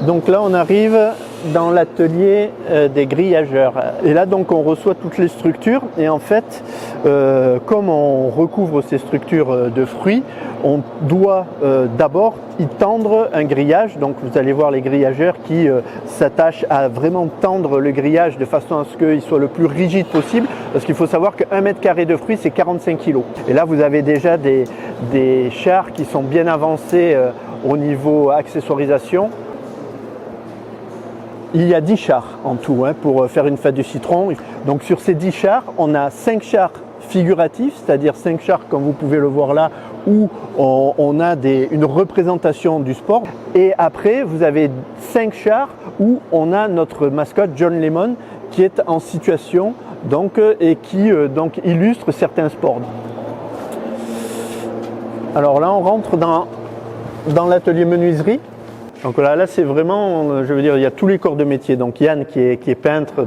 Donc là on arrive dans l'atelier des grillageurs et là donc on reçoit toutes les structures et en fait comme on recouvre ces structures de fruits, on doit d'abord y tendre un grillage. Donc vous allez voir les grillageurs qui s'attachent à vraiment tendre le grillage de façon à ce qu'il soit le plus rigide possible, parce qu'il faut savoir qu'un mètre carré de fruits c'est 45 kg. Et là vous avez déjà des chars qui sont bien avancés au niveau accessoirisation. Il y a 10 chars en tout pour faire une fête du citron. Donc sur ces 10 chars, on a 5 chars figuratifs, c'est-à-dire 5 chars comme vous pouvez le voir là, où on a une représentation du sport. Et après, vous avez 5 chars où on a notre mascotte John Lemon qui est en situation et qui illustre certains sports. Alors là, on rentre dans l'atelier menuiserie. Donc là c'est vraiment, je veux dire, il y a tous les corps de métier. Donc Yann qui est peintre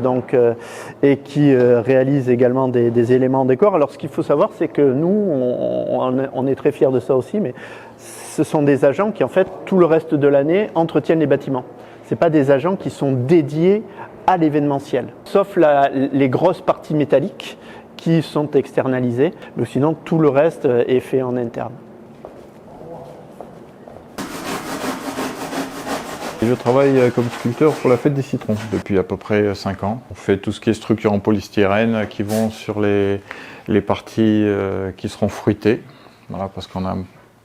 et qui réalise également des éléments décor. Alors ce qu'il faut savoir, c'est que nous, on est très fiers de ça aussi, mais ce sont des agents qui en fait tout le reste de l'année entretiennent les bâtiments. Ce n'est pas des agents qui sont dédiés à l'événementiel, sauf les grosses parties métalliques qui sont externalisées, mais sinon tout le reste est fait en interne. Je travaille comme sculpteur pour la fête des citrons depuis à peu près 5 ans. On fait tout ce qui est structure en polystyrène qui vont sur les parties qui seront fruitées, voilà, parce qu'on n'a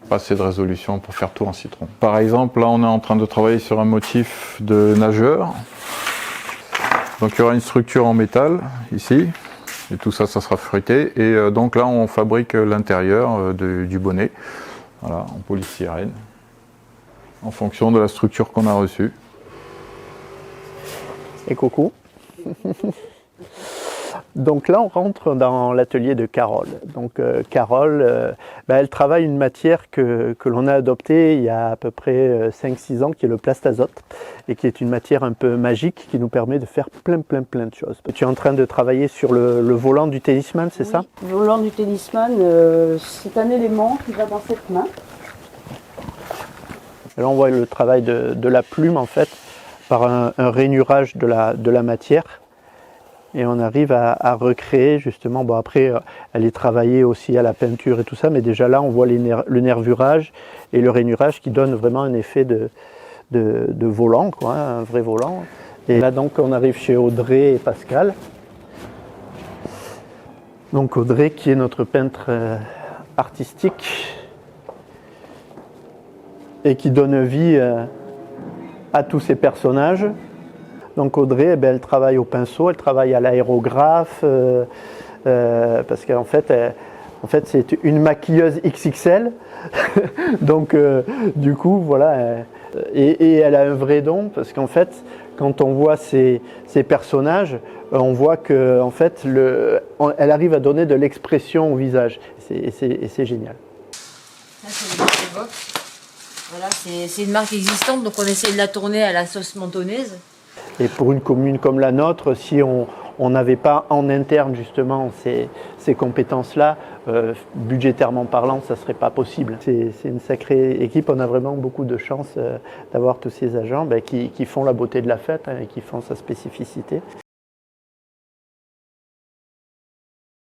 pas assez de résolution pour faire tout en citron. Par exemple, là on est en train de travailler sur un motif de nageur. Donc il y aura une structure en métal ici, et tout ça, ça sera fruité. Et donc là on fabrique l'intérieur du bonnet, voilà, en polystyrène, en fonction de la structure qu'on a reçue. Et coucou. Donc là on rentre dans l'atelier de Carole. Donc Carole, elle travaille une matière que l'on a adoptée il y a à peu près 5-6 ans, qui est le plastazote, et qui est une matière un peu magique qui nous permet de faire plein de choses. Tu es en train de travailler sur le volant du tennisman, c'est ça? Le volant du tennisman, c'est un élément qui va dans cette main. Et là on voit le travail de la plume en fait, par un rainurage de la matière. Et on arrive à recréer justement, bon après elle est travaillée aussi à la peinture et tout ça, mais déjà là on voit le nervurage et le rainurage qui donne vraiment un effet de volant, quoi, un vrai volant. Et là donc on arrive chez Audrey et Pascal. Donc Audrey qui est notre peintre artistique et qui donne vie à tous ces personnages. Donc Audrey, elle travaille au pinceau, elle travaille à l'aérographe, parce qu'en fait, c'est une maquilleuse XXL. Donc du coup, voilà. Et elle a un vrai don, parce qu'en fait, quand on voit ces personnages, on voit que en fait, elle arrive à donner de l'expression au visage. Et c'est génial. Ça, c'est le Box Box. Voilà, c'est une marque existante, donc on essaie de la tourner à la sauce mentonnaise. Et pour une commune comme la nôtre, si on n'avait pas en interne justement ces compétences-là, budgétairement parlant, ça ne serait pas possible. C'est une sacrée équipe, on a vraiment beaucoup de chance d'avoir tous ces agents qui font la beauté de la fête et qui font sa spécificité.